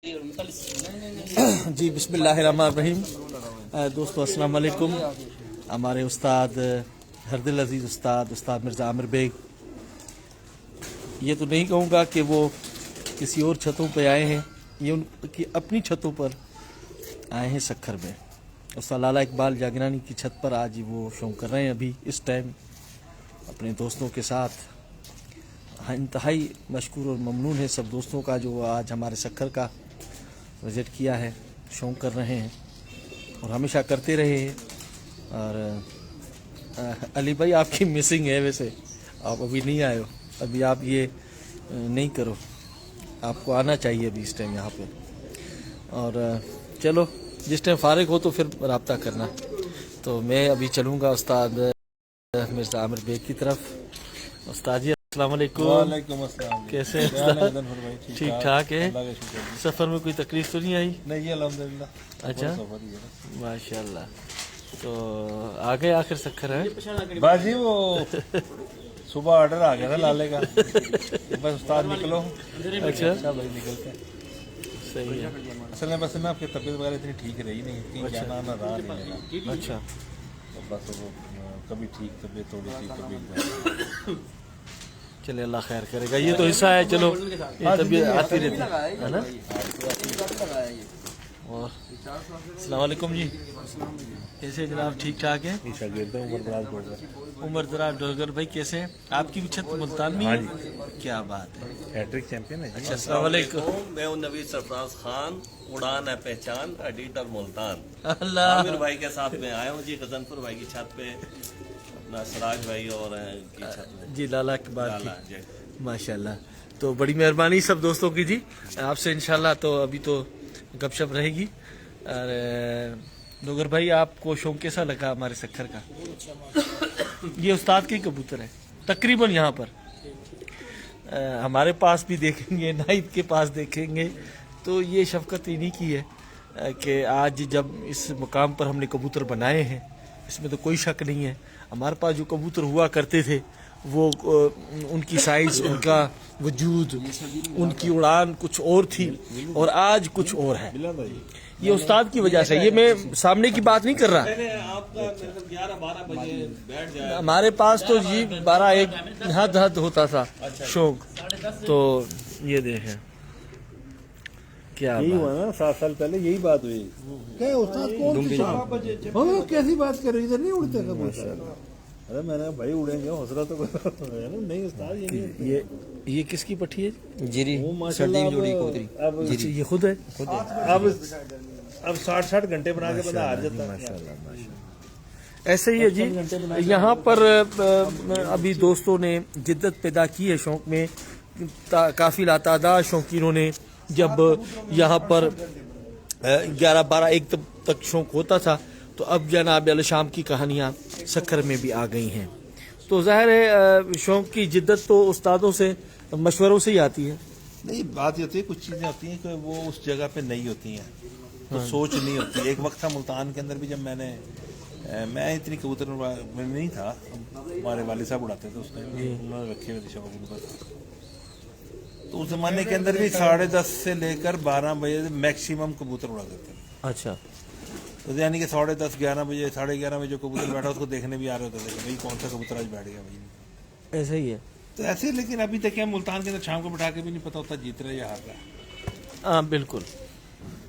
जी बिस्मिल्लाहिर्रहमानिर्रहीम। दोस्तों अस्सलाम वालेकुम। हमारे उस्ताद हरदिल अजीज़ उस्ताद मिर्ज़ा आमिर बेग, ये तो नहीं कहूँगा कि वो किसी और छतों पे आए हैं, ये उनकी अपनी छतों पर आए हैं सखर में। उस्ताद लाला इकबाल जागरानी की छत पर आज वो शो कर रहे हैं अभी इस टाइम अपने दोस्तों के साथ। हाँ, इंतहाई मशकूर और ममनून है सब दोस्तों का जो आज हमारे सखर का विज़िट किया है, शौक कर रहे हैं और हमेशा करते रहे हैं। और अली भाई आपकी मिसिंग है, वैसे आप अभी नहीं आए हो, अभी आप ये नहीं करो, आपको आना चाहिए अभी इस टाइम यहाँ पे। और चलो जिस टाइम फारिग हो तो फिर रब्ता करना। तो मैं अभी चलूँगा उस्ताद मिर्ज़ा आमिर बेग की तरफ। उस्ताद जी अस्सलाम वालेकुम। वालेकुम अस्सलाम। कैसे हैं? ठीक ठाक है। सफ़र में कोई तकलीफ तो नहीं आई? नहीं अल्हम्दुलिल्लाह। अच्छा माशाल्लाह। तो आ गए आखिर सखर है बाजी, वो सुबह ऑर्डर आ गया था लाले का, बस उस्ताद निकलो। अच्छा भाई निकलते हैं। सही है। असल में बस ना आपकी तबीयत वगैरह इतनी ठीक रही नहीं, कहीं जाना आना रहा नहीं मेरा। अच्छा तो बस वो कभी ठीक तबीयत थोड़ी सी, कभी चले अल्लाह खैर करेगा, ये तो हिस्सा है। चलो ये तबीयत आती रहती है ना। और अस्सलाम वालेकुम जी, कैसे जनाब? ठीक ठाक है। उमर दराज डोगर भाई कैसे हैं? आपकी भी छत मुल्तान में? हाँ जी। क्या बात है, हैट्रिक चैंपियन है। अच्छा अस्सलाम वालेकुम। मैं हूं नवीद सरफराज खान, उड़ान है पहचान, एडिटर मुल्तान। अल्लाह आमिर भाई के साथ में आया हूँ जी, गजनपुर भाई की छत पे, अपना सराज भाई और की छत में जी लाला की बात लाला की। जी। माशाल्लाह, तो बड़ी मेहरबानी सब दोस्तों की जी आपसे। इंशाल्लाह तो अभी तो गपशप रहेगी। और डोगर भाई आपको शौक कैसा लगा हमारे सखर का? ये उस्ताद के कबूतर है तकरीबन यहाँ पर। हमारे पास भी देखेंगे, नाइब के पास देखेंगे, तो ये शफकत इन्हीं की है कि आज जब इस मुकाम पर हमने कबूतर बनाए हैं, इसमें तो कोई शक नहीं है। हमारे पास जो कबूतर हुआ करते थे वो उनकी साइज, उनका वजूद, उनकी उड़ान कुछ और थी और आज कुछ और है। ये उस्ताद की वजह से, ये मैं सामने की बात नहीं कर रहा। आपका 11-12 बजे बैठ जाए, हमारे पास तो जी 12-1 हद होता था शौक। तो ये देखें क्या यही हुआ ना 7 साल पहले, यही बात हुई। क्या उस्ताद कौन कैसी बात कर रही, इधर नहीं उड़ते कबूतर? अरे मैंने भाई उड़ेंगे, हौसला तो नहीं उस्ताद। ये किसकी पट्टी है? जीरी सर्दी में जोड़ी कबूतरी। अब ये खुद है। अब 60 घंटे बना के बंदा हार जाता है। माशाल्लाह ऐसे ही है जी। यहाँ पर अभी दोस्तों ने जिद्दत पैदा की है शौक में, काफ़ी लातादाद शौकीनों ने। जब यहाँ पर 11-12-1 तक शौक होता था, तो अब जनाब अल शाम की कहानियाँ सखर में भी आ गई हैं। तो ज़ाहिर है शौक की जिद्दत तो उस्तादों से, मशवरों से ही आती है। नहीं, बात ये होती है कुछ चीजें होती हैं कि वो उस जगह पे नहीं होती हैं, तो सोच नहीं होती। एक वक्त था मुल्तान के अंदर भी, जब मैं इतनी कबूतर में नहीं था, हमारे वाले साहब उड़ाते थे, उसने उन्होंने रखे हुए थे शौक उनका। तो उस जमाने के अंदर भी 10:30 से लेकर 12 बजे मैक्सिमम कबूतर उड़ा करते थे। अच्छा, तो यानी कि 10:30, 11 बजे, 11:30 बजे जो कबूतर बैठा उसको देखने भी आ रहे होते थे कि भाई कौन सा कबूतर आज बैठ गया भाई। ऐसा ही है। तो ऐसे, लेकिन अभी तक क्या मुल्तान के अंदर शाम को बैठा के भी नहीं पता होता जीत रहा है या हार रहा है। हाँ बिल्कुल।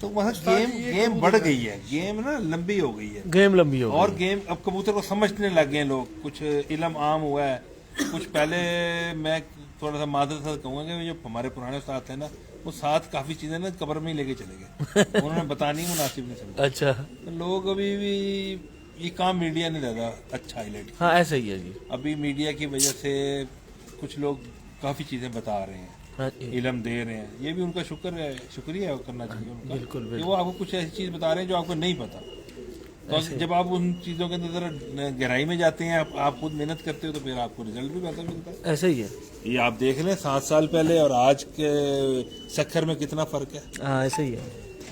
तो वहाँ गेम बढ़ गई है, गेम ना लंबी हो गई है, गेम लंबी हो और गेम अब कबूतर को समझने लग गए लोग, कुछ इल्म आम हुआ है। कुछ पहले मैं थोड़ा सा मादर साथ कहूँगा कि जो हमारे पुराने उस्ताद थे ना, वो साथ काफी चीजें ना कब्र में ही लेके चले गए, उन्होंने बतानी मुनासिब नहीं समझा। अच्छा, तो लोग अभी भी ये काम मीडिया नहीं ज्यादा अच्छा हाईलाइट। हाँ ऐसा ही है जी। अभी मीडिया की वजह से कुछ लोग काफी चीजें बता रहे हैं, हाँ, इल्म दे रहे हैं, ये भी उनका शुक्रिया करना चाहिए उनका। बिल्कुल, कि वो आपको कुछ ऐसी चीज बता रहे हैं जो आपको नहीं पता। तो जब आप उन चीजों के अंदर जरा गहराई में जाते हैं, आप खुद मेहनत करते हो, तो फिर आपको रिजल्ट भी बेहतर मिलता है। ऐसा ही है। ये आप देख लें 7 साल पहले और आज के सखर में कितना फर्क है। हाँ ऐसा ही है।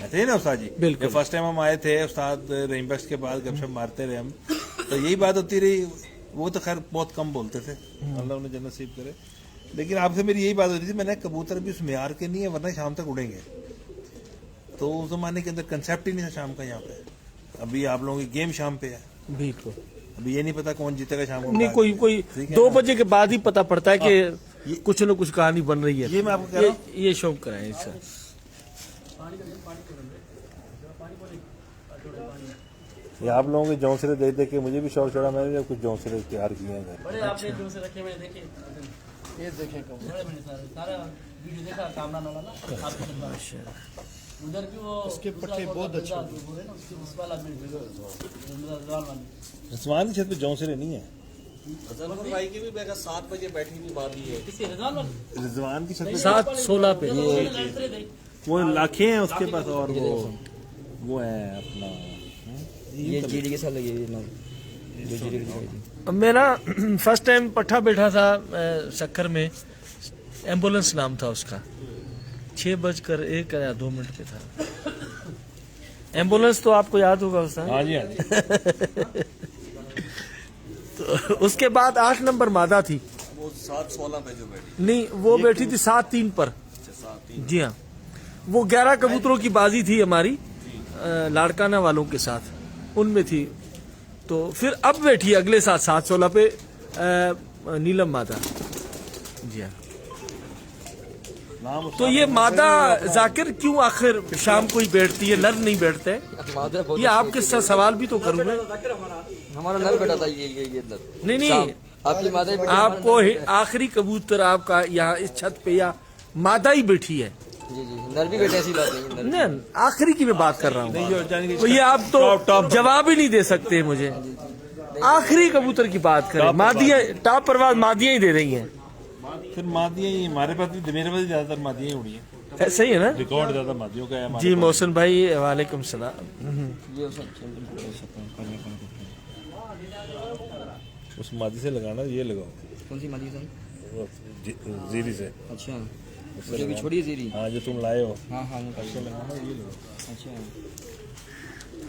ऐसे ही ना उस्ताद जी? बिल्कुल। फर्स्ट टाइम हम आए थे, उस्ताद रहीम बख्श के बाद गपशप मारते रहे हम, तो यही बात होती रही। वो तो खैर बहुत कम बोलते थे, अल्लाह उन्हें जन्नत नसीब करे। लेकिन आपसे मेरी यही बात होती थी, मैंने कबूतर भी उस मेयार के नहीं है, वरना शाम तक उड़ेंगे। तो उस जमाने के अंदर कंसेप्ट ही नहीं था शाम का यहाँ पे। अभी आप लोगों की गेम शाम पे है, बिल्कुल। अभी ये नहीं पता कौन जीतेगा शाम को। नहीं, कोई ठीक है 2 ना? बजे के बाद ही पता पड़ता है कि कुछ न कुछ कहानी बन रही है। ये मैं आपको कह रहा हूँ। ये शौक कराए सर। ये आप लोगों के जौनसरे देख देख के मुझे भी शौक चढ़ा, मैंने भी कुछ जौनसरे तैयार किए हैं घर। बड़े आपने जो से रखे हुए देखे ये देखे कब बड़े मैंने सारा वीडियो देखा कामना वाला ना आपको उधर भी वो उसके पट्टे बहुत अच्छे है ना उस वाला भी रजवान वाली रिजवान की छत पे जौनसरे नहीं है। गजनफर भाई की भी बेगा 7 बजे बैठी हुई बात ही है। किसी रजवान वाली रिजवान की छत पे 7:16 पे वो लाखे हैं उसके पास, और वो है अपना ये जीडी के साथ लगी हुई है जो जीडी दिखाई थी। मैं ना फर्स्ट टाइम पट्टा बैठा था शक्कर में, एम्बुलेंस नाम था उसका, 6:01 या 2 मिनट पे था। एम्बुलेंस तो आपको याद होगा उसका। हाँ जी हाँ जी। तो उसके बाद 8 नंबर मादा थी, वो 7:16 पे जो बैठी। नहीं वो बैठी थी 7:03 पर। 7:03। जी हाँ, वो 11 कबूतरों की बाजी थी हमारी लाड़काना वालों के साथ, उनमें थी। तो फिर अब बैठी अगले साथ 7:16 पे नीलम मादा। जी हाँ। नाम तो ये मादा जाकिर क्यों आखिर शाम को ही बैठती है, नर नहीं बैठते हैं? ये आपके साथ सवाल भी तो करूँ मैं। हमारा नर बेटा था ये नर। नहीं आपकी माता आपको आखिरी कबूतर आपका यहाँ इस छत पे या मादा ही बैठी है? जी नर भी बेटा, ऐसी बात नहीं। नर नहीं, आखिरी की मैं बात कर रहा हूँ। तो ये आप तो जवाब ही नहीं दे सकते मुझे। आखिरी कबूतर की बात करें, मादियाँ टॉप परवाज मादियाँ ही दे रही हैं। फिर मादियाँ ही हमारे पास भी, मेरे पास भी ज्यादातर मादियाँ ही उड़ी हैं। सही है ना? रिकॉर्ड ज्यादा मादियों का है हमारे जी पास। मोहसिन भाई वालेकुम सलाम। ये उस मादी से लगाना, ये लगाओ कौन सी मादी सर? वो जीरी से। अच्छा मुझे भी छोड़ी जीरी। हाँ जो तुम लाए हो। हाँ हाँ वो उससे लगाना, ये लगाओ। अच्छा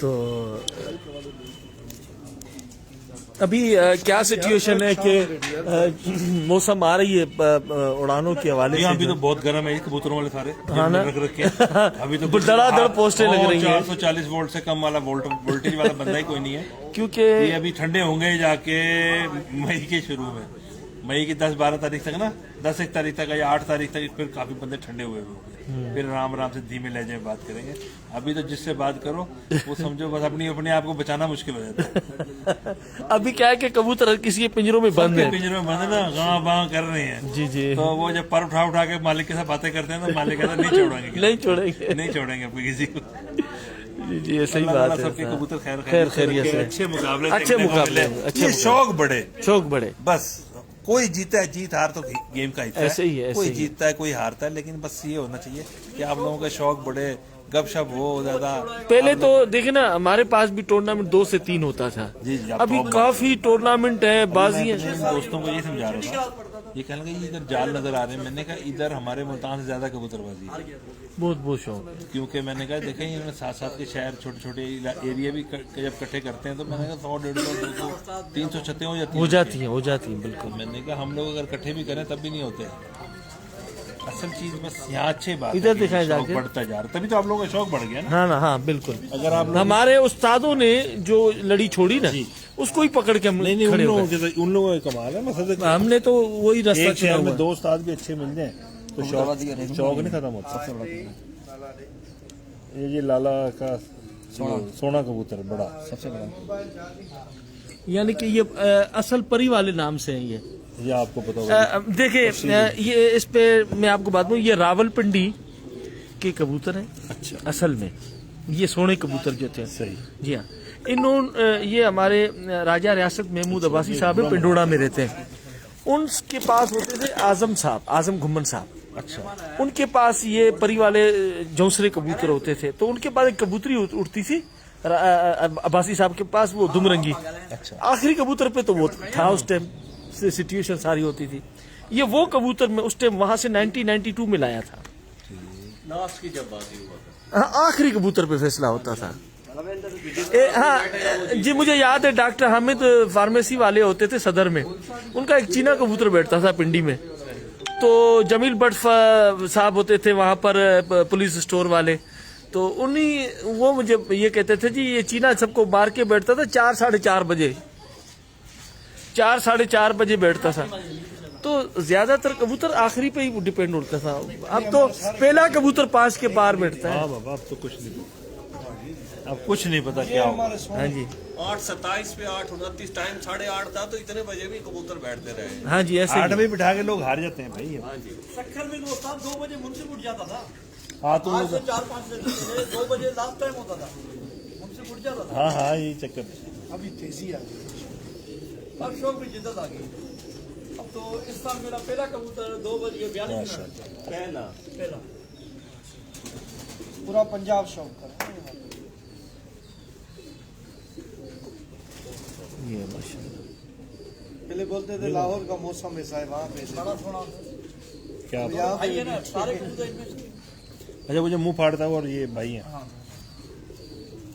तो अभी क्या सिचुएशन है कि मौसम आ रही है उड़ानों के हवाले यहाँ से अभी तो जो- बहुत गर्म है, कबूतरों वाले सारे हाँ ना? रख रखे हैं। अभी तो धड़ाधड़ पोस्टें लग रही हैं। 440 वोल्ट से कम वाला वोल्टेज वाला बंदा ही कोई नहीं है। क्योंकि ये अभी ठंडे होंगे जाके मई के शुरू में, मई की 10-12 तारीख तक ना, 10-1 तारीख तक या 8 तारीख तक फिर काफी बंदे ठंडे हुए होंगे। फिर आराम आराम से धीमे लहजे में बात करेंगे। अभी तो जिससे बात करो वो समझो बस अपने आप को बचाना मुश्किल हो जाता है। अभी क्या है कि कबूतर किसी के पिंजरों में बंद है। पिंजरे में बंद है ना, गाँव बाँ कर रहे हैं। जी जी तो वो जब पर उठा के मालिक के साथ बातें करते हैं तो मालिक कहता है नहीं छोड़ेंगे नहीं छोड़ेंगे। नहीं छोड़ेंगे आपको किसी को। जी जी ये सही अल्लाह बात ताला है। सबके कबूतर खैर खैर खैरियत से। अच्छे मुकाबले अच्छे देखने को मुकाबले, मिले। अच्छे ये मुकाबले। शौक बड़े, शौक बड़े बस कोई जीता है, जीत हार तो गेम का हिस्सा ऐसे ही है, ऐसे कोई ही है। जीतता है कोई हारता है, लेकिन बस ये होना चाहिए कि आप लोगों के शौक बड़े, गपशप हो ज्यादा। पहले तो देखे ना हमारे पास भी टूर्नामेंट 2 से 3 होता था। जी जी, अब अभी तो- काफी टूर्नामेंट है, बाजी मैं है। अपने दोस्तों को ये समझा रहा था, ये कहने लगे इधर जाल नजर आ रहे हैं। मैंने कहा इधर हमारे मुल्तान से ज्यादा कबूतरबाजी है। बहुत बहुत शौक। क्योंकि मैंने कहा देखें इन्होंने साथ के शहर छोटे छोटे एरिया भी जब इकट्ठे करते हैं तो मैंने कहा 100, 150, 200, 300 छतें हो जाती हो हैं। जाती है बिल्कुल। तो मैंने कहा हम लोग अगर इकट्ठे भी करें तब भी नहीं होते। असल चीज बस यहाँ अच्छी बात इधर है कि दिखाएं शौक जाके। बढ़ता जा रहा है, तभी तो आप लोगों का शौक बढ़ गया ना। हाँ बिल्कुल। अगर आप हमारे उस्तादों ने जो लड़ी छोड़ी ना उसको ही पकड़ के हम नहीं खड़े उन हो लोगों गए। के उन लोगों का कमाल है। मतलब हमने तो वही रास्ता एक चुना शहर में हुआ। 2 उस्ताद भी अच्छे मिल जाए तो शौक नहीं खत्म होता। ये लाला का सोना कबूतर बड़ा सबसे बड़ा। यानी कि ये असल परी वाले नाम से है ये आपको पता होगा। देखिए ये इस पे मैं आपको बात बोलूं, ये रावलपिंडी के कबूतर हैं। अच्छा असल में ये सोने कबूतर जो थे। सही। जी हाँ, इन्होंने ये हमारे राजा रियासत महमूद अब्बासी साहब है, पिंडोड़ा में रहते हैं। उनके पास होते थे आजम साहब, आजम घुम्मन साहब। अच्छा उनके पास ये परी वाले जौसरे कबूतर होते थे। तो उनके पास एक कबूतरी उड़ती थी अब्बासी साहब के पास, वो दुमरंगी। अच्छा आखिरी कबूतर पे तो वो था उस टाइम से सिचुएशन सारी होती थी। ये वो कबूतर में उस टाइम वहां से 1992 में लाया था। लास्ट की जब बात हुआ था हाँ, आखिरी कबूतर पे फैसला होता था। हाँ जी मुझे याद है, डॉक्टर हामिद फार्मेसी वाले होते थे सदर में, उनका एक चीना कबूतर बैठता था पिंडी में। तो जमील भट्ट साहब होते थे वहां पर पुलिस स्टोर वाले, तो उन्हीं वो मुझे ये कहते थे जी ये चीना सबको मार के बैठता था 4 साढ़े 4 बजे, 4 साढ़े 4 बजे बैठता था। तो ज्यादातर कबूतर आखिरी पे ही डिपेंड उड़ता था। अब तो पहला कबूतर 5 के पार बैठता है। हाँ बाबा अब तो कुछ नहीं, अब कुछ नहीं पता क्या होगा। हाँ जी 8:27 पे 8:29 टाइम 8:30 था, तो इतने बजे भी कबूतर बैठते रहे। हाँ जी ऐसे 8 बजे बिठा के लोग हार जाते हैं भाई। हाँ जी, शक्कर में दोस्त 2 बजे मुझसे उठ जाता था। हाँ तो आज से 4-5 बजे 2 बजे लास्ट टाइम होता था, मुझसे उठ जाता था। हाँ हाँ यही चक्कर है। अभी तेजी आ गई। अब शौक में जिद्दत आ गई। अब तो इस साल मेरा पहला कबूतर 2:42 पहला पूरा पंजाब शौक कर। ये माशाल्लाह। पहले बोलते थे लाहौर का मौसम ऐसा है, वहाँ पे बड़ा सोना क्या यहाँ पे आइए ना, सारे कबूतर इनमें से अच्छा वो जो मुंह फाड़ता है और ये भाई है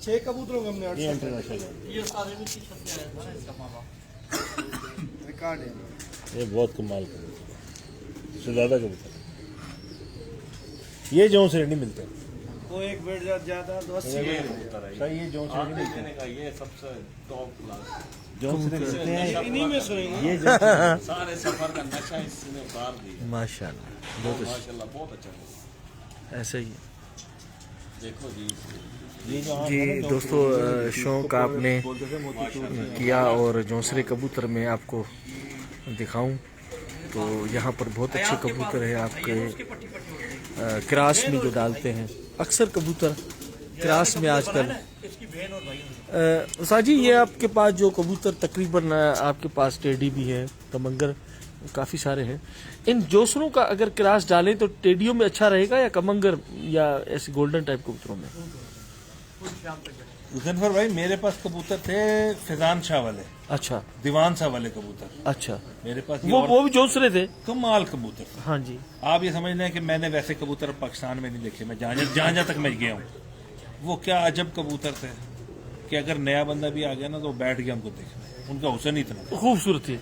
6 कबूतरों को हमने ये इंटरनेशनल है। ये सारे भी छत पे आया था ना इसका मामा। रिकॉर्ड है। ये बहुत कमाल का इससे ज्यादा कबूतर ये जो से नहीं मिलते। वो एक बेड ज्यादा तो 80 ये कबूतर है, सही ये जो से नहीं मिलते, देखने का ये सबसे टॉप क्लास। जो से मिलते हैं इन्हीं में सुनेंगे। ये जो सारे सफर का नशा इसने उतार दिया। माशाल्लाह बहुत माशाल्लाह बहुत अच्छा है। ऐसे ही है। देखो जी, ये जो जी दोस्तों शौक आपने किया और जौसरे कबूतर में आपको दिखाऊं तो यहाँ पर बहुत अच्छे कबूतर है आपके क्रास में जो डालते हैं। अक्सर कबूतर क्रास में आजकल साजी ये आपके पास जो कबूतर तकरीबन आपके पास टेडी भी है, कमंगर काफ़ी सारे हैं। इन जोसरों का अगर क्रास डालें तो टेडियों में अच्छा रहेगा या कमंगर या ऐसे गोल्डन टाइप कबूतरों में? जफर भाई मेरे पास कबूतर थे फिजान शाह वाले, अच्छा दीवान शाह वाले कबूतर अच्छा मेरे पास। वो भी जोसरे थे। कमाल कबूतर। हाँ जी आप ये समझ लें कि मैंने वैसे कबूतर पाकिस्तान में नहीं देखे। मैं जहाँ तक मैं गया हूँ वो क्या अजब कबूतर थे कि अगर नया बंदा भी आ गया ना तो बैठ गया हमको देखने। उनका हुसन ही इतना खूबसूरत थी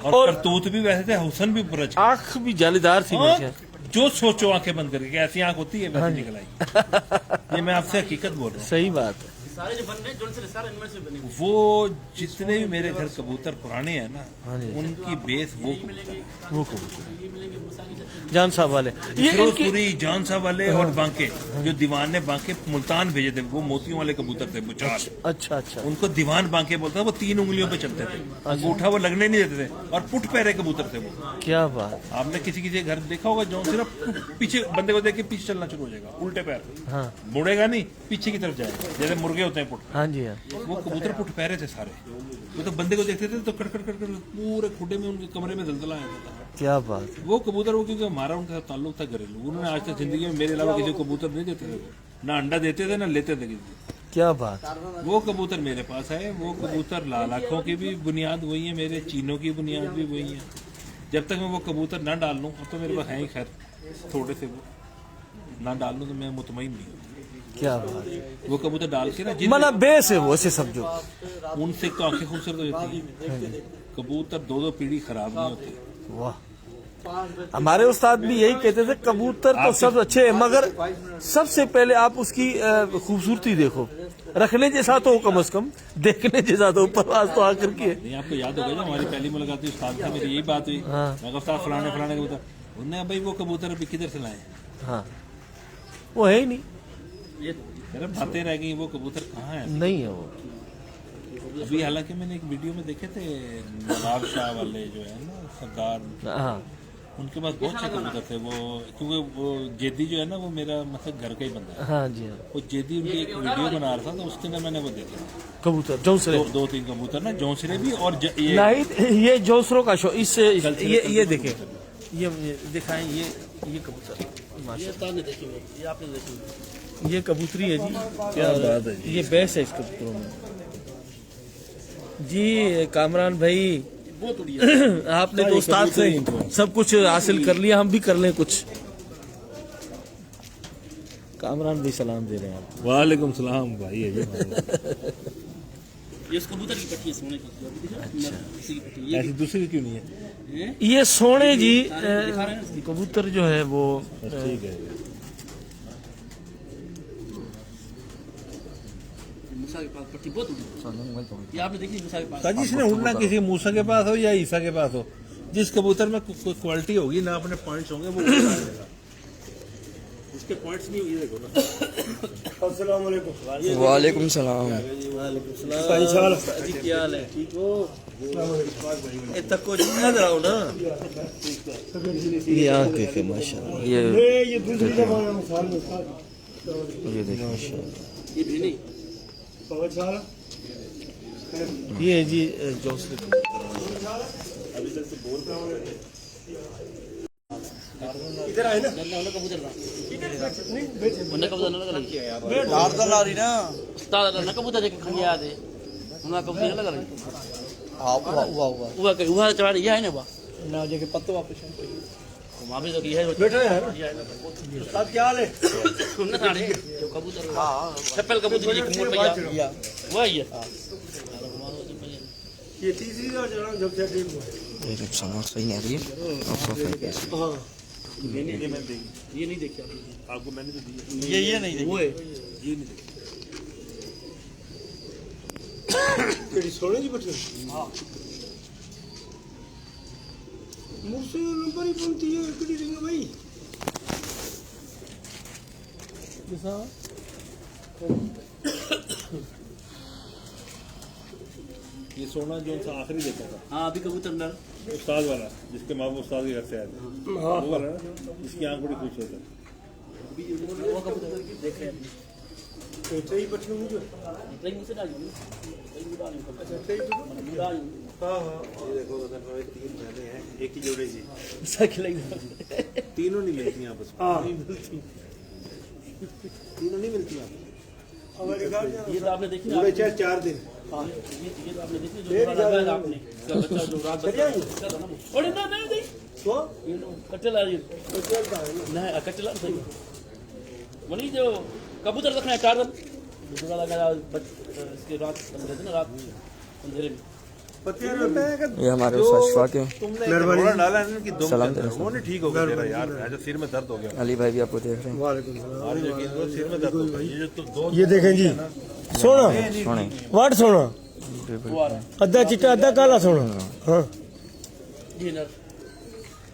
और करतूत भी वैसे थे, हुसन भी पूरा। आंख भी जालीदार थी मेरे ख्याल। जो सोचो आंखें बंद करके ऐसी आंख होती है वैसे निकल आई। ये मैं आपसे हकीकत बोल रहा हूँ। सही बात है। सारे जो बन रहे हैं सारे इनमें से बने। वो जितने भी मेरे घर कबूतर पुराने हैं ना उनकी बेस वो कबूतर जान साहब वाले ये फिरोजपुरी जान साहब वाले और बांके जो दीवान ने बांके मुल्तान भेजे थे वो मोतियों वाले कबूतर थे बुचाल। अच्छा अच्छा उनको दीवान बांके बोलता था। वो 3 उंगलियों पे चलते थे, अंगूठा वो लगने नहीं देते थे और पुट पैरे कबूतर थे वो। क्या बात। आपने किसी किसी घर देखा होगा जो सिर्फ पीछे बंदे को देख के पीछे चलना शुरू हो जाएगा, उल्टे पैर। हाँ मुड़ेगा नहीं, पीछे की तरफ जाएगा जैसे मुर्गे होते हैं पुट। हाँ जी हाँ वो कबूतर पुट पैरे थे सारे। वो तो बंदे को देखते थे तो कड़कड़ कड़कड़ पूरे खुडे में उनके कमरे में दलदला आया था। क्या बात है। वो कबूतर वो क्योंकि हमारा उनका ताल्लुक था घरेलू। उन्होंने आज तक जिंदगी में मेरे अलावा किसी को कबूतर नहीं देते थे, ना अंडा देते थे ना लेते थे किसी। क्या बात। वो कबूतर मेरे पास है। वो कबूतर लाल आँखों की भी बुनियाद वही है, मेरे चीनों की बुनियाद भी वही है। जब तक मैं वो कबूतर ना डाल लूँ, अब तो मेरे पास है ही खैर थोड़े से, वो ना डाल लूँ तो मैं मुतमईन नहीं हूँ। क्या बात है। वो कबूतर डाल के ना मतलब बेस है वो, ऐसे समझो। उनसे तो आंखें खूबसूरत हो जाती हैं। कबूतर 2-2 पीढ़ी खराब नहीं होती। वाह हमारे उस्ताद भी यही कहते थे कबूतर तो सब अच्छे हैं मगर सबसे पहले आप उसकी खूबसूरती देखो। रखने जैसा तो कम से कम, देखने जैसा तो ऊपर तो आकर की है। नहीं आपको याद होगा जब हमारी पहली मुलाकात हुई उस्ताद से मेरी यही बात हुई। मैं उस्ताद फलाने फलाने कबूतर, उन्होंने भाई वो कबूतर अभी किधर से लाए? हाँ वो है ही नहीं, अरे बातें रह गई। वो कबूतर कहाँ है? नहीं है वो अभी। हालांकि मैंने एक वीडियो में देखे थे नवाब शाह वाले जो है ना सरदार, हाँ उनके पास बहुत अच्छे कबूतर थे। वो क्योंकि वो जेदी जो है ना वो मेरा मतलब घर का ही बंदा है। हाँ जी हाँ वो जेदी उनकी एक वीडियो बना रहा था तो उसके अंदर मैंने वो देखे कबूतर जौसरे 2-3 कबूतर ना जौसरे भी और ये नहीं ये जौसरों का शो। इससे ये देखे ये दिखाएं ये कबूतर माशाल्लाह। ये आपने देखी ये कबूतरी है जी। क्या बात है जी। ये बेस है इस कबूतरों में जी। कामरान भाई आपने तो उस्ताद से सब कुछ हासिल कर लिया, हम भी कर लें कुछ। कामरान भाई सलाम दे रहे हैं आप। वालेकुम सलाम भाई है जी। ये इस कबूतर की पट्टी है सोने की। इसी की पट्टी ऐसी दूसरी क्यों नहीं है? ये सोने जी कबूतर जो है वो ठीक है। मूसा के पास पट्टी बहुत उड़ी। सामने मोबाइल पकड़ ये आपने देखी मूसा के पास? काजी इसने उड़ना किसी मूसा के पास हो या ईसा के पास हो, जिस कबूतर में कोई क्वालिटी होगी ना, अपने पॉइंट्स होंगे, वो उड़ जाएगा। इसके पॉइंट्स नहीं होगी, देखो ना। अस्सलाम वालेकुम। वालेकुम सलाम। जी क्या हाल है, ठीक हो? इतना कुछ नजर आओ ना, ये आँख देखे माशाल्लाह। ये दूसरी दफा है साल में साल। ये देखो माशाल्लाह। ये भी नहीं। बहुत साल ये है जी जोसलिन। इधर आए ना। उन्हें कबूतर ना नहीं बेच उन्हें कबूतर ना लगा रही डार तो ला रही ना। उस्ताद ना कबूतर देख खंगे याद है उन्हें कबूतर ना लगा रही हाँ हुआ हुआ हुआ। हुआ चढ़ा रही है ना बा ना जाके पत्तो वापस वहाँ भी तो की है बैठा है अब क्या हाल है? सुनना था रे जो कबूतर चप्पल कबूतर जी मोड़ पे गया वही है ये तीसरी बार चढ़ा जब से डेढ़ हुआ। ये जब समझ सही नहीं आ रही है आपको फिर कैसे? हाँ ये नहीं देखा आपको मैंने तो दी ये नहीं वो है केड़ी सोने जी बच्चे। हाँ मुझसे नंबर ही बनती है केड़ी रिंग भाई। ये सोना जो सा आखिरी देखा था, हाँ अभी कबूतर नर उस्ताद वाला, जिसके माँ बाप उस्ताद के घर से आए थे, वो वाला ना, जिसकी आंख बड़ी खूबसूरत है। वो कबूतर देख रहे हैं ट्रेई पटनी मुझे। ट्रेन से डाल अच्छा ट्रेई पटनी। हाँ हाँ ये देखो तीन बहनें हैं, एक ही जोड़े जी, साइकिल तीनों नहीं मिलती आपस में। हाँ तीनों नहीं मिलती आपस में। हमारे घर ये तो आपने देखी पूरे 4 दिन। हाँ ये तो आपने देखी जो लगाया था आपने इसका बच्चा जो रात बच्चा था ना और ना नहीं नहीं तो ये कटला ये चलता है ना। नहीं कटला सही वही जो कबूतर रखना है टारगन दूसरा लगा इसके रात बंद थे ना रात अंधेरे में ये हमारे उस्ताद के तुमने मेहरबानी डाला है ना कि दम सलाम के अंदर, वो नहीं ठीक हो गया तेरा यार, ऐसा सिर में दर्द हो गया। अली भाई भी आपको देख रहे हैं। वालेकुम सलाम। और यकीन करो सिर में दर्द हो गया। ये जो तुम दो ये देखें जी सोना सोने वाट सोना वो आ रहा है अद्धा चिट्टा अद्धा काला सोना। हाँ जी नर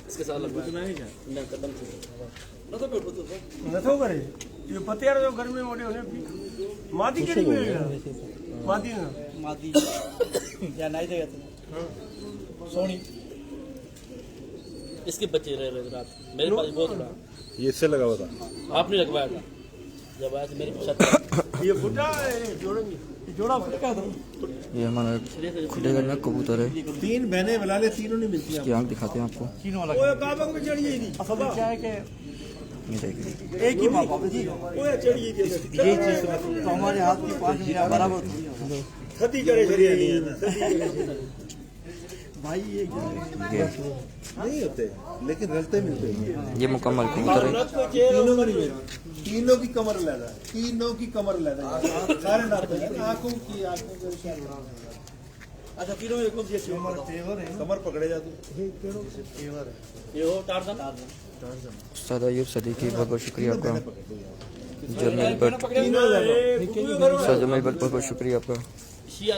इसके साथ लगवा ना कदम से ना तो बैठो तो नथो करे ये पतियार जो घर में ओडे होने मादी के नहीं मादी ना मादी या नहीं देगा तुम सोनी इसके बच्चे रह रहे रात मेरे पास बहुत बड़ा ये इससे लगा हुआ था। आपने लगवाया था जब आया था मेरे छत ये फुटा जोड़ेंगे जोड़ा फुटा था। ये हमारा खुले घर में कबूतर है। तीन बहनें मिला ले, तीनों नहीं मिलती इसकी आंख दिखाते हैं आपको। ओए काबक में चढ़ जाएगी असल क्या है कि ये देखिए एक ही बाबा जी ओए चढ़ जाएगी ये चीज तो हमारे हाथ की 5 मिनट बराबर सती करे भाई ये नहीं होते, लेकिन रलते मिलते हैं। ये मुकम्मल कबूतर है। तीनों का नहीं मिलता, तीनों की कमर लगा, तीनों की कमर लगा, सारे नाते हैं, आंखों की अच्छा तीनों एक कौन सी कमर पकड़े जा तू। ये हो टारजन उस्ताद अयूब सदीकी बहुत बहुत शुक्रिया आपका। जमील भट्ट उस्ताद जमील भट्ट बहुत बहुत शुक्रिया आपका। शिया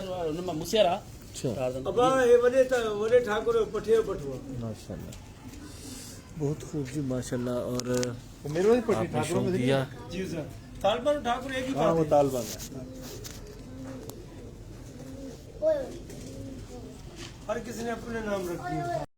मुसियारा टारजन अब ये वडे ठाकुर पठे पठवा माशाल्लाह बहुत खूब जी माशाल्लाह। और मेरे वही पट्टी आपने शौक दिया। जी सर तालबन ठाकुर एक ही हाँ, वो तालबन है। हर किसी ने अपने नाम रख दिए।